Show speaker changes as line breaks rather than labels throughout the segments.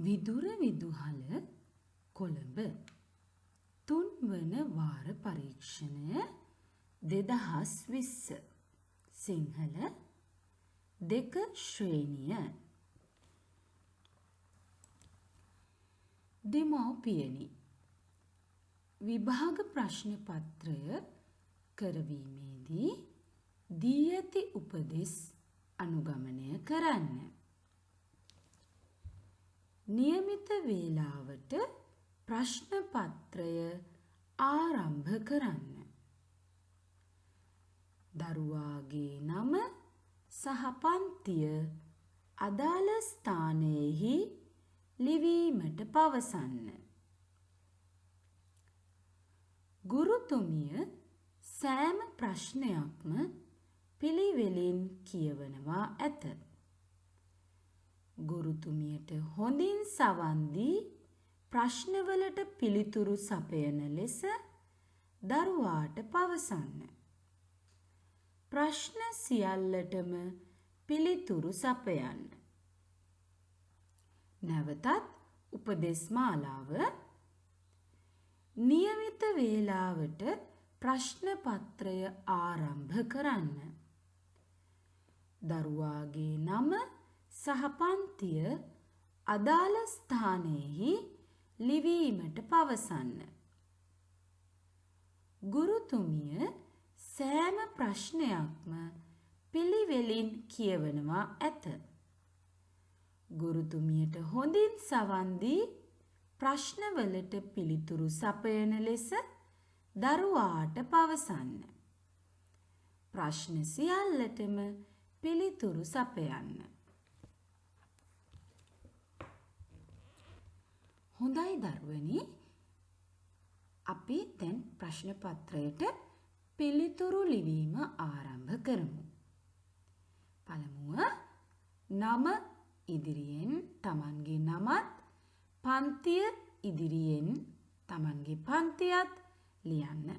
විදුර විදුහල කොළඹ තුන්වන වාර පරීක්ෂණය 2020 සිංහල දෙක ශ්‍රේණිය දෙමව්පියනි විභාග ප්‍රශ්න පත්‍රය කරවීමේදී දී ඇති උපදෙස් අනුගමනය කරන්න. නියමිත වේලාවට ප්‍රශ්න පත්‍රය ආරම්භ කරන්න. දරුවාගේ නම සහ පන්තිය අදාළ ස්ථානයෙහි ලිවීමට පවසන්න. ගුරුතුමිය සෑම ප්‍රශ්නයක්ම පිළිවෙලින් කියවනවා ඇත. ගුරුතුමියට හොඳින් සවන් දී ප්‍රශ්නවලට පිළිතුරු සපයන ලෙස දරුවාට පවසන්න. ප්‍රශ්න සියල්ලටම පිළිතුරු සපයන්න. නැවතත් උපදෙස් මාලාව නියමිත වේලාවට ප්‍රශ්න පත්‍රය ආරම්භ කරන්න. දරුවාගේ නම සහ පන්තිය අදාළ ස්ථානයෙහි ලිවීමට පවසන්න. ගුරුතුමිය සෑම ප්‍රශ්නයක්ම පිළිවෙලින් කියවනවා ඇත. ගුරුතුමියට හොඳින් සවන් දී ප්‍රශ්නවලට පිළිතුරු සපයන ලෙස දරුවාට පවසන්න. ප්‍රශ්න සියල්ලටම පිළිතුරු සපයන්න. හොඳයි දරුවනි, අපි දැන් ප්‍රශ්න පත්‍රයට පිළිතුරු ලිවීම ආරම්භ කරමු. පළමුව නම ඉදිරියෙන් තමන්ගේ නමත් පන්තිය ඉදිරියෙන් තමන්ගේ පන්තියත් ලියන්න.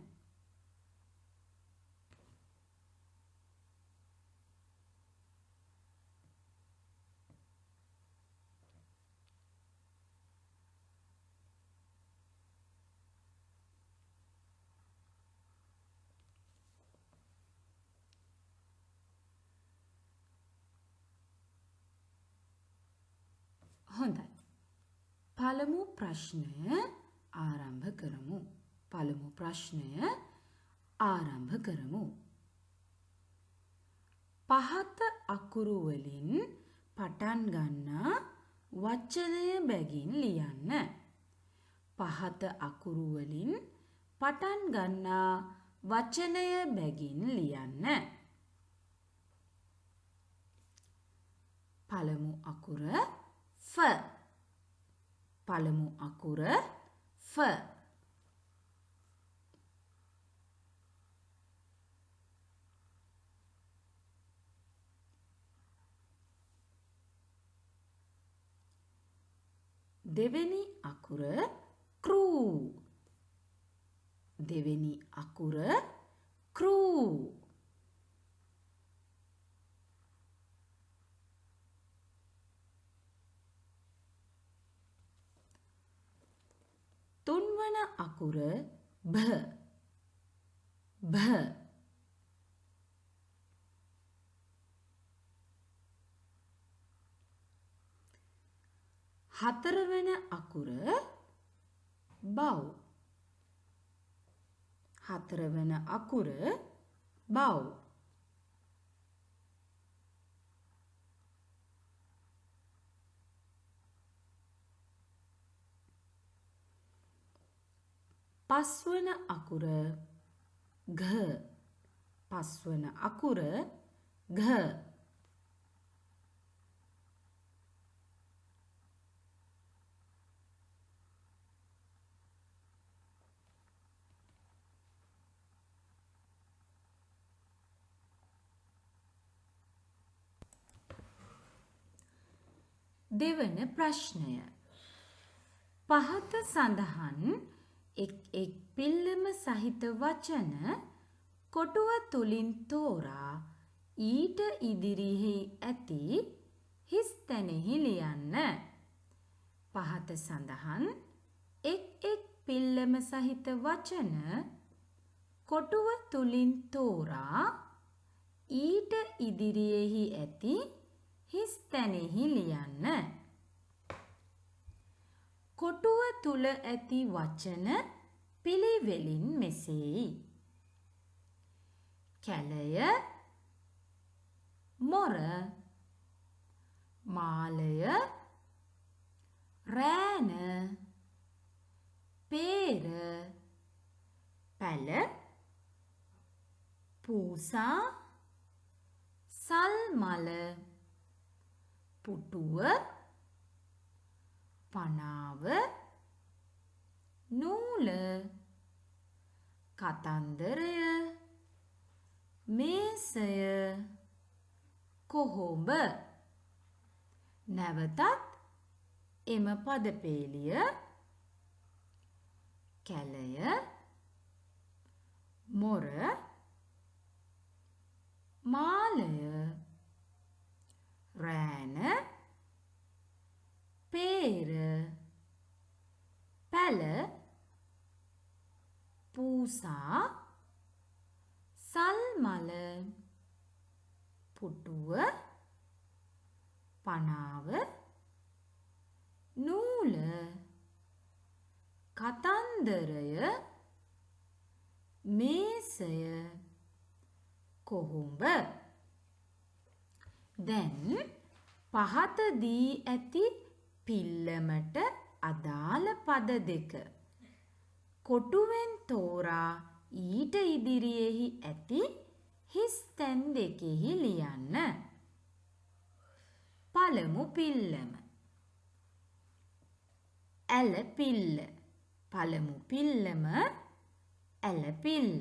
හොඳයි. පළමු ප්‍රශ්නය ආරම්භ කරමු. පළමු ප්‍රශ්නය ආරම්භ කරමු. පහත අකුරු වලින් පටන් ගන්නා වචනය බැගින් ලියන්න. පහත අකුරු වලින් පටන් ගන්නා වචනය බැගින් ලියන්න. පළමු අකුර ෆ. පළමු අකුර ෆ. දෙවෙනි අකුර ක්‍රූ. දෙවෙනි අකුර ක්‍රූ. තුන්වන අකුර භ. භ. හතරවන අකුර බව්. හතරවන අකුර බව්. පස්වන අකුර ග. පස්වන අකුර ග. දෙවන ප්‍රශ්නය. පහත සඳහන් එක් පිල්ලම සහිත වචන කොටුව තුලින් තෝරා ඊට ඉදිරියෙහි ඇති හිස් තැනෙහි ලියන්න. පහත සඳහන් එක් පිල්ලම සහිත වචන කොටුව තුලින් තෝරා ඊට ඉදිරියේහි ඇති හිස් තැනෙහි ලියන්න. කොටුව තුල ඇති වචන පිළිවෙලින් මෙසේයි. කැලය, මොර, මාලය, රෑන, පේර, පැල, පූසා, සල්මල, පුටුව, පනාව, නූල, කතන්දරය, මේසය, කොහොඹ. නැවතත් එම පදපේලිය කැලය, මොර, මාලය, රෑන, පේර, පැල, පූසා, සල්මල, පුටුව, පනාව, නූල, කතන්දරය, මේසය, කොහොඹ. දැන් පහත දී ඇති පිල්ලමට අදාළ පද දෙක කොටුවෙන් තෝරා ඊට ඉදිරියේහි ඇති හිස් තැන් දෙකෙහි ලියන්න. පළමු පිල්ලම ඇල පිල්ල. පළමු පිල්ලම ඇල පිල්ල.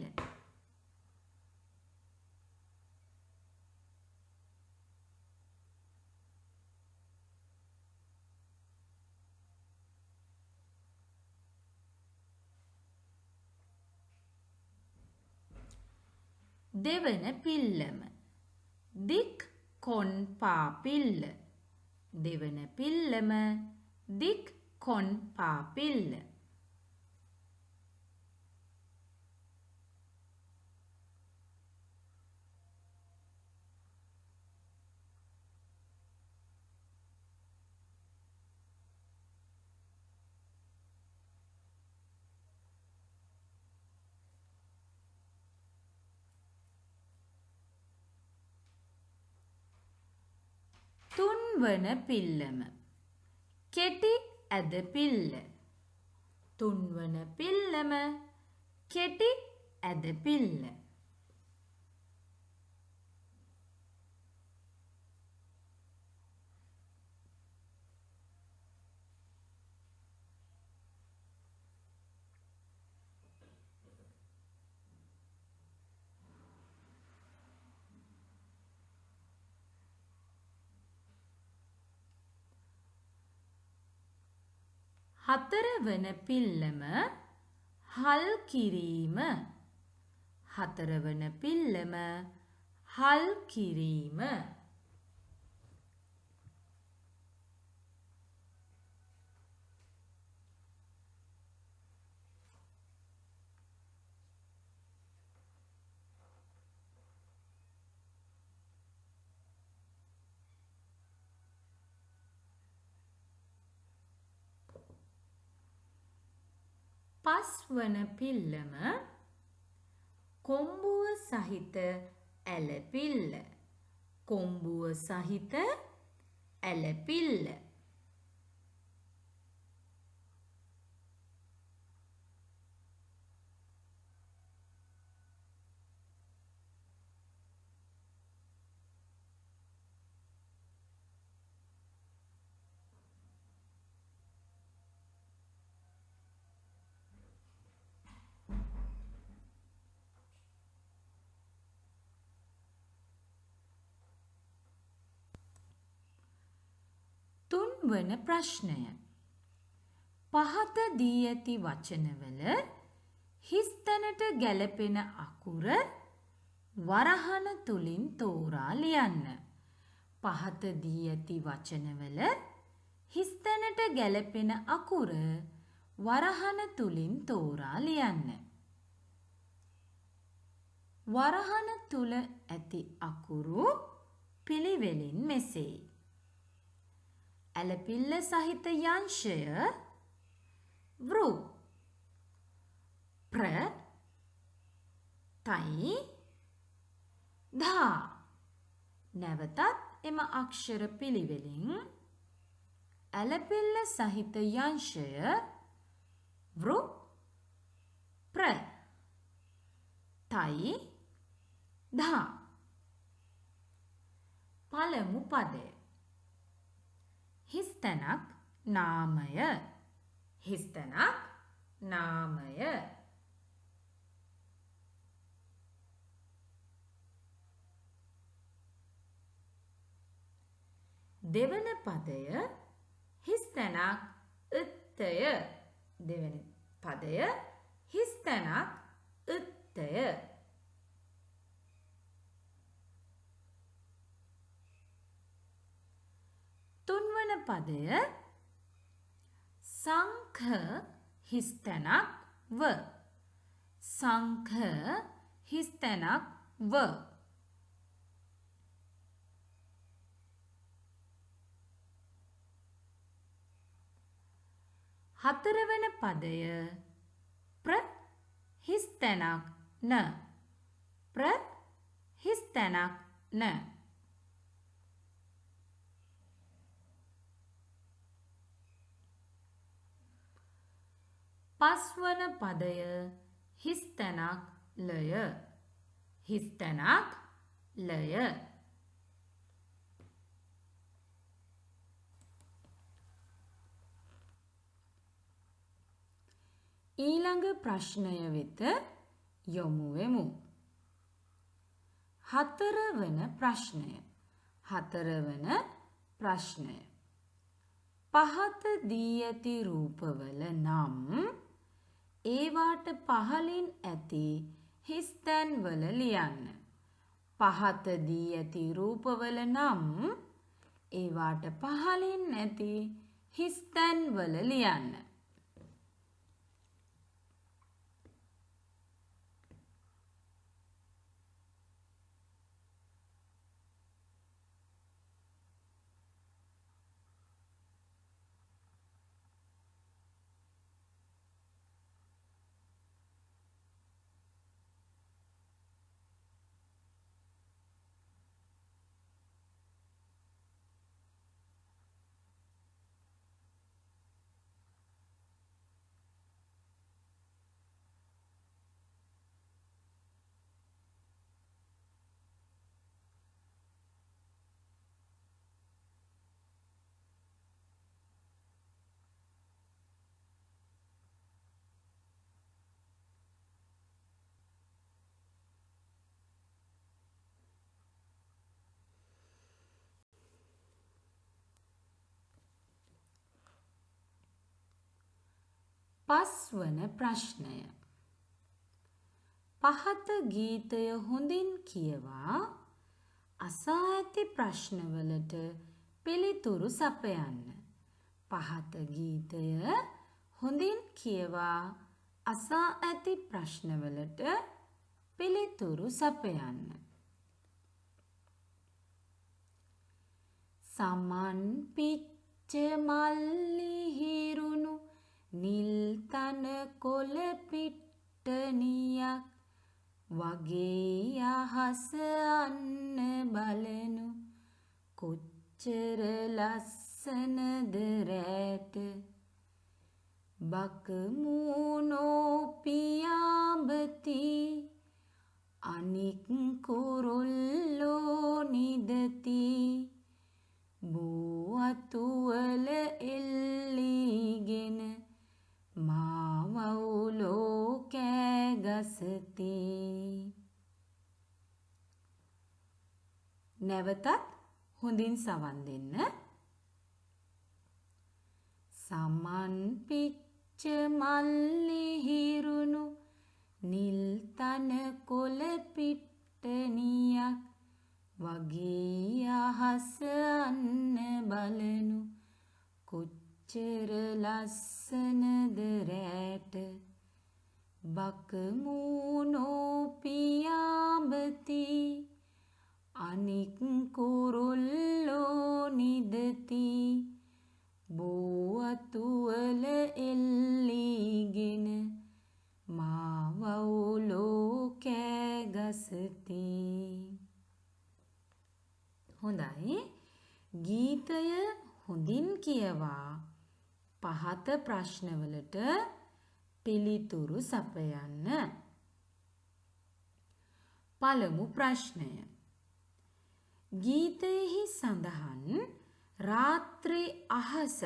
දෙවන පිල්ලම දික් කොන් පා පිල්ල. දෙවන පිල්ලම දික් කොන් පා පිල්ල. තුන්වන පිල්ලම කෙටි ඇද පිල්ල. තුන්වන පිල්ලම කෙටි ඇද පිල්ල. හතරවන පිල්ලම හල් කිරීම. හතරවන පිල්ලම හල් කිරීම. පස්වන පිල්ලම කොම්බුව සහිත ඇල පිල්ල. කොම්බුව සහිත ඇල පිල්ල. තුන්වන ප්‍රශ්නය. පහත දී ඇති වචනවල හිස් තැනට ගැලපෙන අකුර වරහන තුලින් තෝරා ලියන්න. පහත දී ඇති වචනවල හිස්තැනට ගැලපෙන අකුර වරහන තුලින් තෝරා ලියන්න. වරහන තුල ඇති අකුරු පිළිවෙලින් මෙසේයි. ඇලපිල්ල සහිත යංශය වෘ, ප්‍ර, තයි, ධා. නැවතත් එම අක්ෂර පිළිවෙලින් ඇලපිල්ල සහිත යංශය වෘ, ප්‍ර, තයි, ධා. පළමු පදය. හිස්තැනක් නාමය. හිස්තැනක් නාමය. දෙවන පදය හිස්තැනක් ըත්තය. දෙවන පදය හිස්තැනක් ըත්තය. තුන්වන පදය සංඛ හිස්තැනක් ව. සංඛ හිස්තැනක් ව. හතරවන පදය ප්‍ර හිස්තැනක් න. ප්‍ර හිස්තැනක් න. පස්වන පදය හිස්තැනක් ලය. හිස්තැනක් ලය. ඊළඟ ප්‍රශ්නය වෙත යොමු වෙමු. හතරවන ප්‍රශ්නය. හතරවන ප්‍රශ්නය. පහත දී ඇති රූපවල නම් ඒවාට පහලින් ඇති හිස්තැන්වල ලියන්න. පහත දී ඇති රූපවල නම් ඒවාට පහලින් ඇති හිස්තැන්වල ලියන්න. පස්වන ප්‍රශ්නය. පහත ගීතය හොඳින් කියවා අසා ඇති ප්‍රශ්නවලට පිළිතුරු සපයන්න. පහත ගීතය හොඳින් කියවා අසා ඇති ප්‍රශ්නවලට පිළිතුරු සපයන්න. සමන් පිච්ච මල්ලි හිරුණු නිල් තන කොළ පිට්ටනියක් වගේ අහස අන්න බලනු කොච්චර ලස්සනද රැට බකමූනෝ පියාඹති අනික් කුරුල්ලෝ නිදති බෝ අතුවල එල්ලීගෙන මාවුලෝ කෑගසති. නැවතත් හොඳින් සවන් දෙන්න. සමන් පිච්ච මල්ලි හිරුණු නිල් තන කොළ පිට්ටනියක් වගේ අහස අන්න බලනු කොච්චර ලස්සනද රැට බකමූනෝ පියාඹති අනික් කුරුල්ලෝ නිදති බෝවතුවල එල්ලීගෙන මාවවුලෝ කෑගසති. හොඳයි. ගීතය හොඳින් කියවා පහත ප්‍රශ්නවලට පිළිතුරු සපයන්න. පළමු ප්‍රශ්නය. ගීතයෙහි සඳහන් රාත්‍රී අහස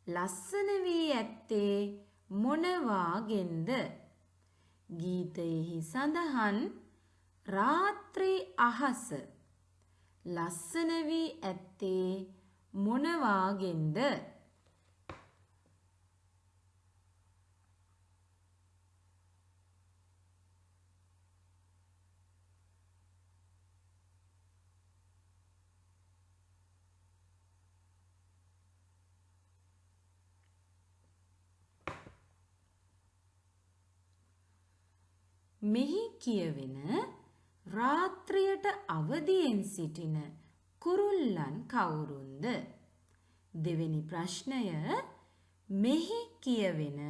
ලස්සන වී ඇත්තේ මොනවාගෙන්ද? ගීතයෙහි සඳහන් රාත්‍රී අහස ලස්සන වී ඇත්තේ මොනවාගෙන්ද? මෙහි කියවෙන රාත්‍රියට අවදියෙන් සිටින කුරුල්ලන් කවුරුන්ද? දෙවෙනි ප්‍රශ්නය. මෙහි කියවෙන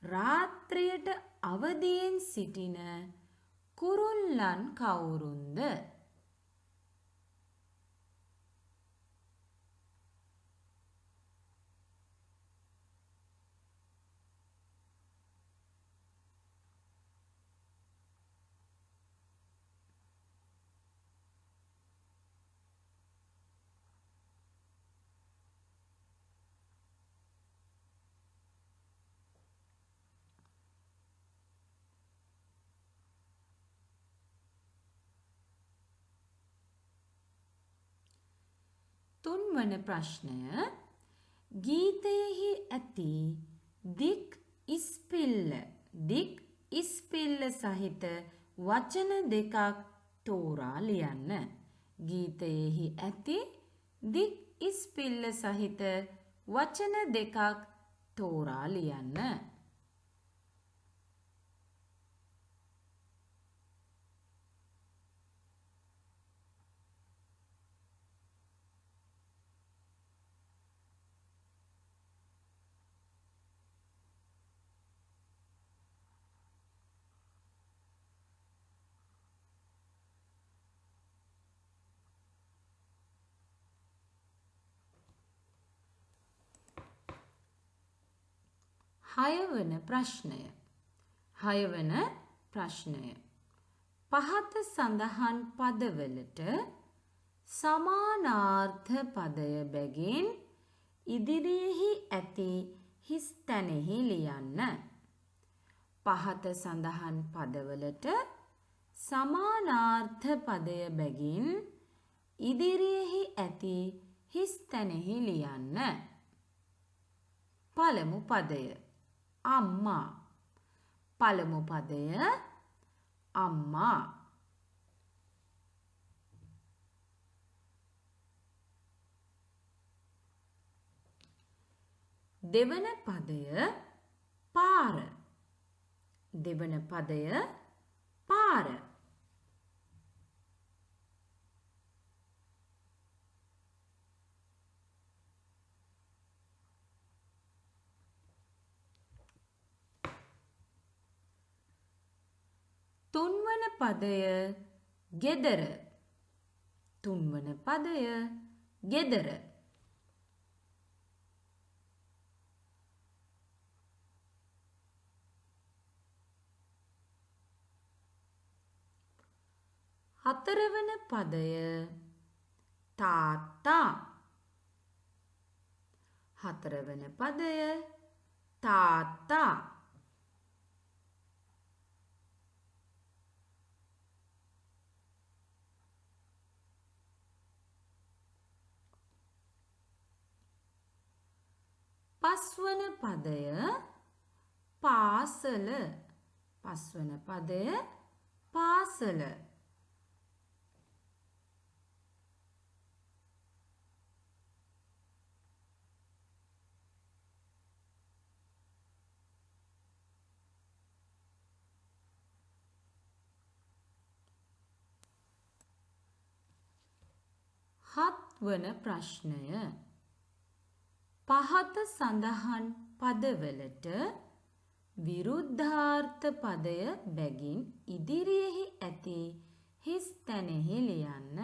රාත්‍රියට අවදියෙන් සිටින කුරුල්ලන් කවුරුන්ද? තුන්වන ප්‍රශ්නය. ගීතයෙහි ඇති දික් ඉස්පිල්ල සහිත වචන දෙකක් තෝරා ලියන්න. ගීතයෙහි ඇති දික් ඉස්පිල්ල සහිත වචන දෙකක් තෝරා ලියන්න. හයවන ප්‍රශ්නය. පහත සඳහන් පදවලට සමානාර්ථ පදය බැගින් ඉදිරියෙහි ඇති හිස් තැනෙහි ලියන්න. පහත සඳහන් පදවලට සමානාර්ථ පදය බැගින් ඉදිරියෙහි ඇති හිස් තැනෙහි ලියන්න. පළමු පදය අම්මා. පළමු පදය අම්මා. දෙවන පදය පාර. දෙවන පදය පාර. තුන්වන පදය ගෙදර. තුන්වන පදය ගෙදර. හතරවන පදය තාත්තා. හතරවන පදය තාත්තා. පස්වන පදය පාසල. පස්වන පදය පාසල. හත්වන ප්‍රශ්නය. පහත සඳහන් පදවලට විරුද්ධාර්ථ පදය බැගින් ඉදිරියෙහි ඇති හිස් තැනෙහි ලියන්න.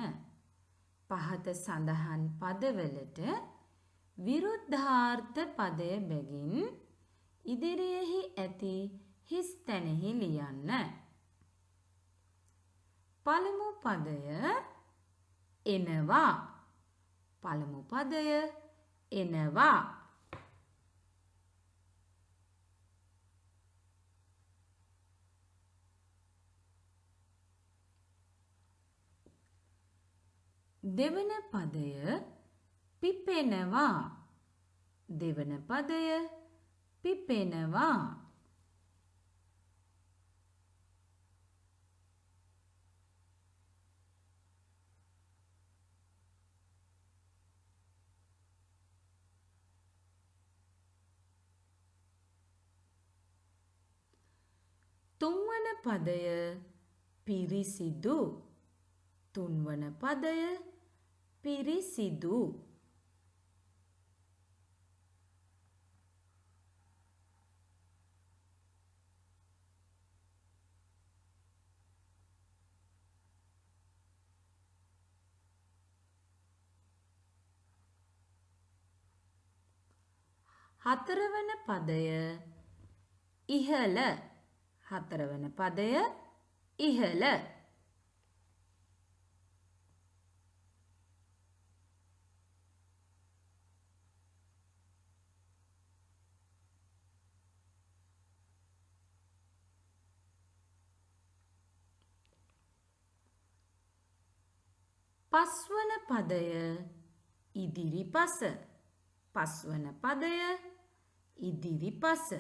පහත සඳහන් පදවලට විරුද්ධාර්ථ පදය බැගින් ඉදිරියෙහි ඇති හිස් තැනෙහි ලියන්න. පළමු පදය එනවා. පළමු පදය එනවා. දෙවන පදය පිපෙනවා. දෙවන පදය පිපෙනවා. තුන්වන පදය පිරිසිදු. තුන්වන පදය පිරිසිදු. හතරවන පදය ඉහළ. හතරවන පදය ඉහළ. පස්වන පදය ඉදිරිපස. පස්වන පදය ඉදිරිපස.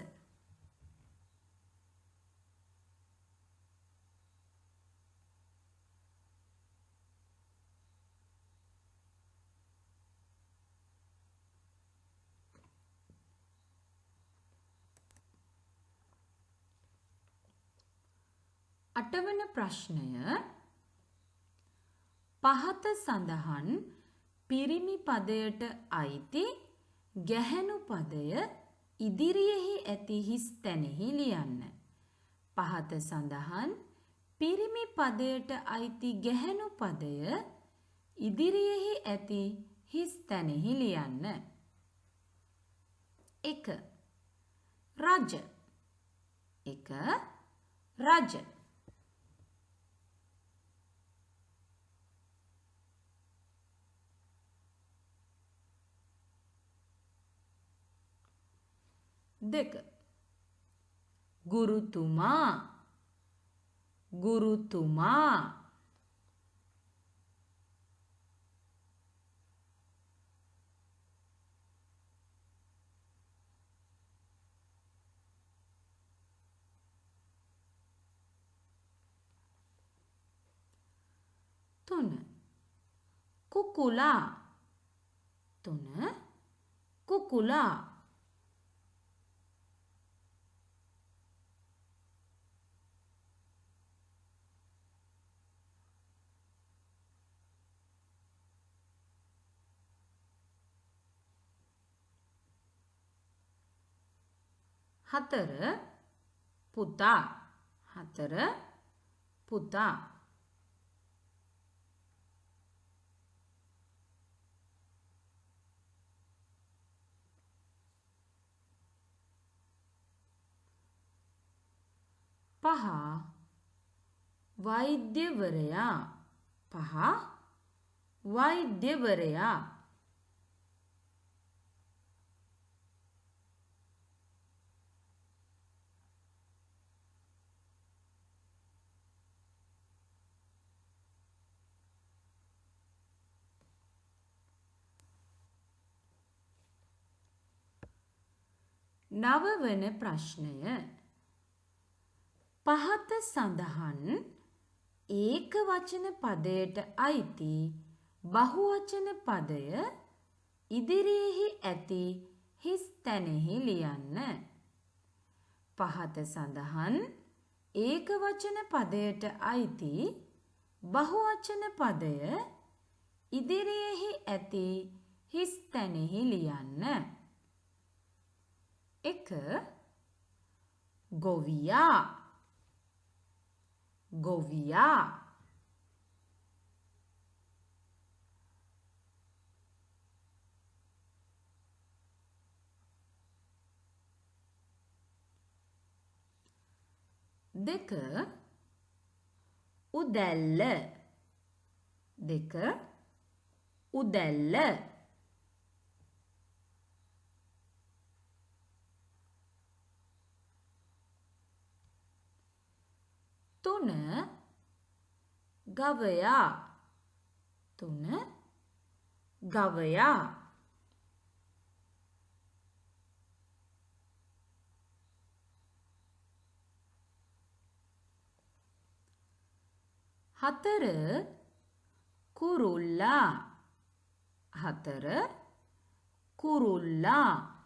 අටවන ප්‍රශ්නය පහත සඳහන් පිරිමි පදයට අයිති ගැහැණු පදය ඉදිරියෙහි ඇති හිස් තැනෙහි ලියන්න. පහත සඳහන් පිරිමි පදයට අයිති ගැහැණු පදය ඉදිරියෙහි ඇති හිස් තැනෙහි ලියන්න. 1. රජ. 1. රජ. දෙක. ගුරුතුමා. ගුරුතුමා. තුන. කුකුලා. තුන. කුකුලා. හතර පුතා. හතර පුතා. පහ වෛද්‍යවරයා. පහ වෛද්‍යවරයා. නවවන ප්‍රශ්නය පහත සඳහන් ඒක වචන පදයට අයිති බහුවචන පදය ඉදිරියෙහි ඇති හිස් තැනෙහි ලියන්න. පහත සඳහන් ඒක වචන පදයට අයිති බහුවචන පදය ඉදිරියෙහි ඇති හිස් තැනෙහි ලියන්න. 1. ගොවියා ගොවියා. 2. උදැල්ල 2. උදැල්ල. 3. ගවයා 3. ගවයා. 4. කුරුල්ලා 4. කුරුල්ලා.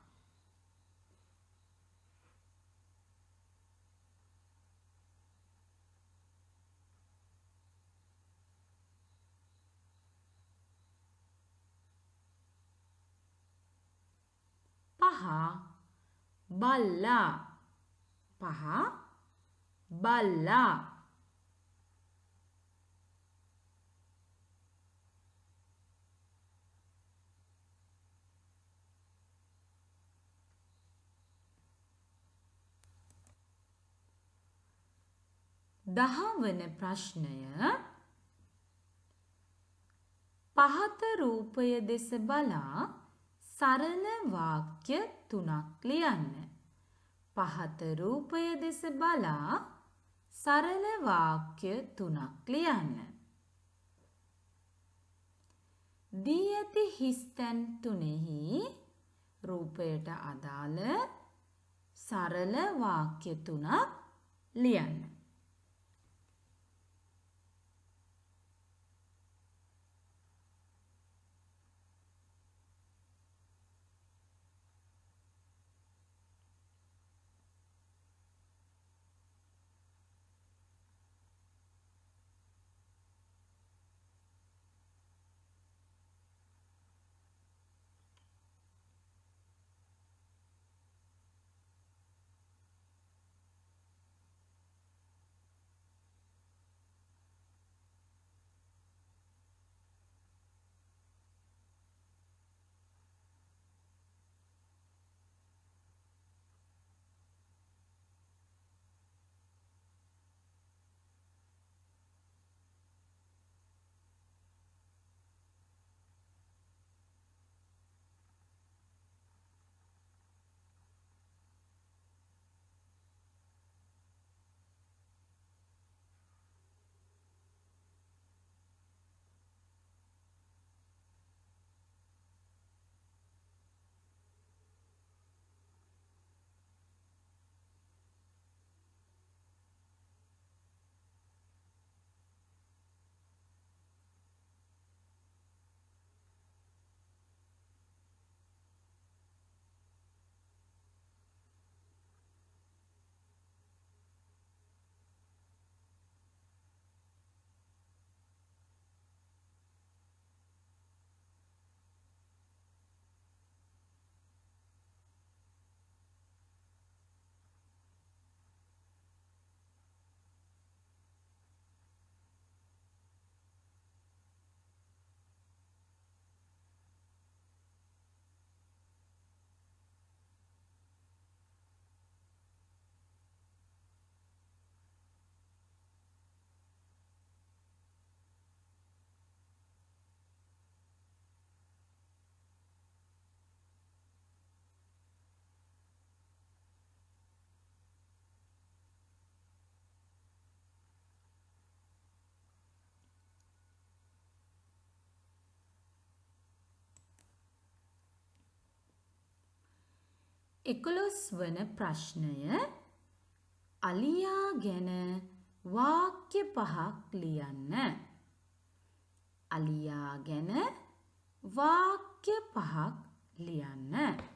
5. බල්ලා 5. බල්ලා. 10 වන ප්‍රශ්නය. පහත රූපය දෙස බලා සරල වාක්‍ය 3ක් ලියන්න. පහත රූපය දෙස බලා සරල වාක්‍ය 3ක් ලියන්න. දී ඇති හිස්තැන් 3හි රූපයට අදාළ සරල වාක්‍ය 3ක් ලියන්න. එකොළොස් වන ප්‍රශ්නය. අලියා ගැන වාක්‍ය 5ක් ලියන්න. අලියා ගැන වාක්‍ය 5ක් ලියන්න.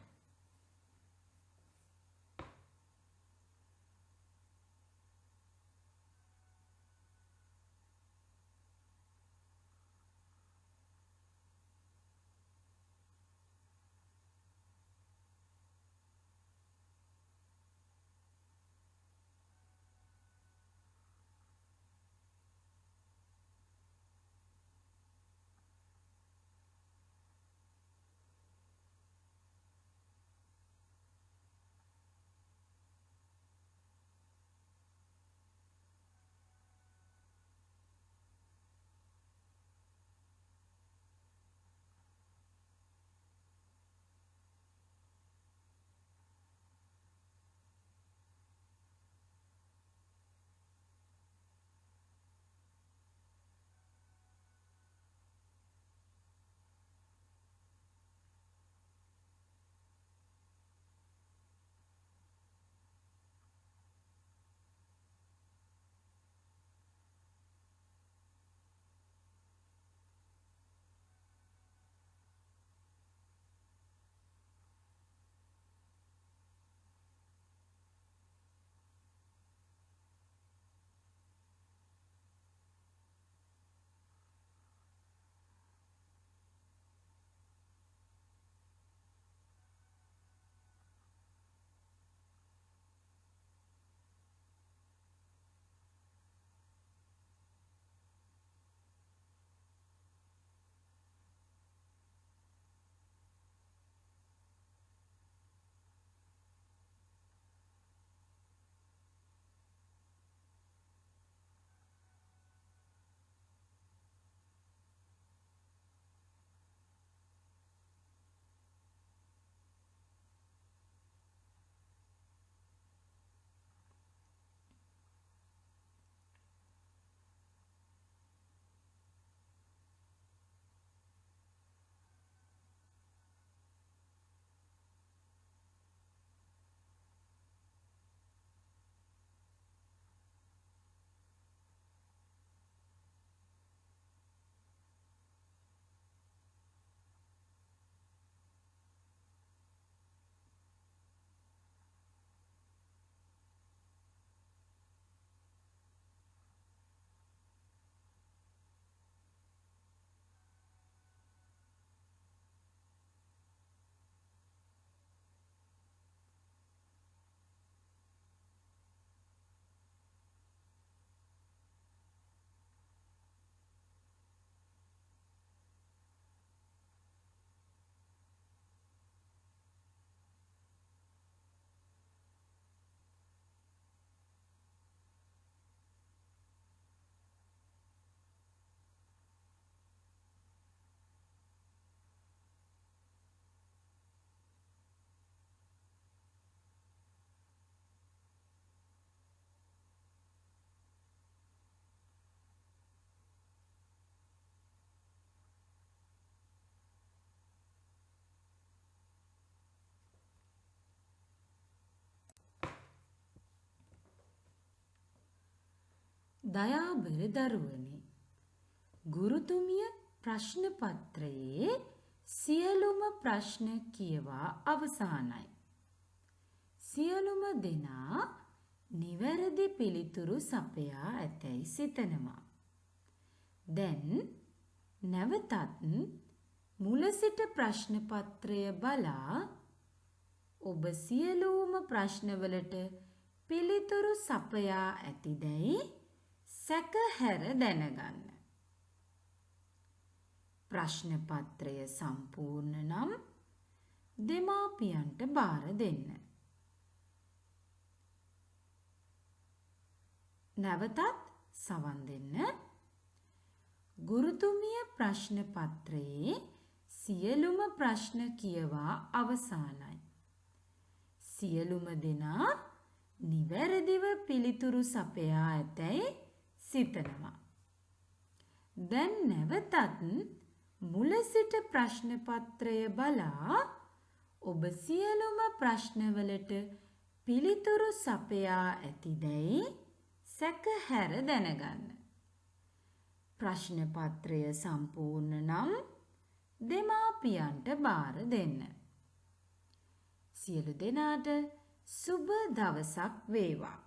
දයාබර දරුවනි. ගුරුතුමිය ප්‍රශ්න පත්‍රයේ සියලුම ප්‍රශ්න කියවා අවසానයි. සියලුම දෙනා නිවැරදි පිළිතුරු සපයා ඇතැයි සිතනවා. දැන් නැවතත් මුල සිට ප්‍රශ්න පත්‍රය බලා ඔබ සියලුම ප්‍රශ්නවලට පිළිතුරු සපයා ඇතිදැයි සැකහැර දැනගන්න. ප්‍රශ්න පත්‍රය සම්පූර්ණ නම් දෙමාපියන්ට බාර දෙන්න. නැවතත් සවන් දෙන්න. ගුරුතුමිය ප්‍රශ්න පත්‍රයේ සියලුම ප්‍රශ්න කියවා අවසానයි. සියලුම දෙනා නිවැරදිව පිළිතුරු සපයා ඇතැයි සිතනවා. දැන් නැවතත් මුල සිට ප්‍රශ්න පත්‍රය බලා ඔබ සියලුම ප්‍රශ්නවලට පිළිතුරු සපයා ඇතිදැයි සැකහැර දැනගන්න. ප්‍රශ්න පත්‍රය සම්පූර්ණ නම් දෙමාපියන්ට බාර දෙන්න. සියලු දෙනාට සුබ දවසක් වේවා.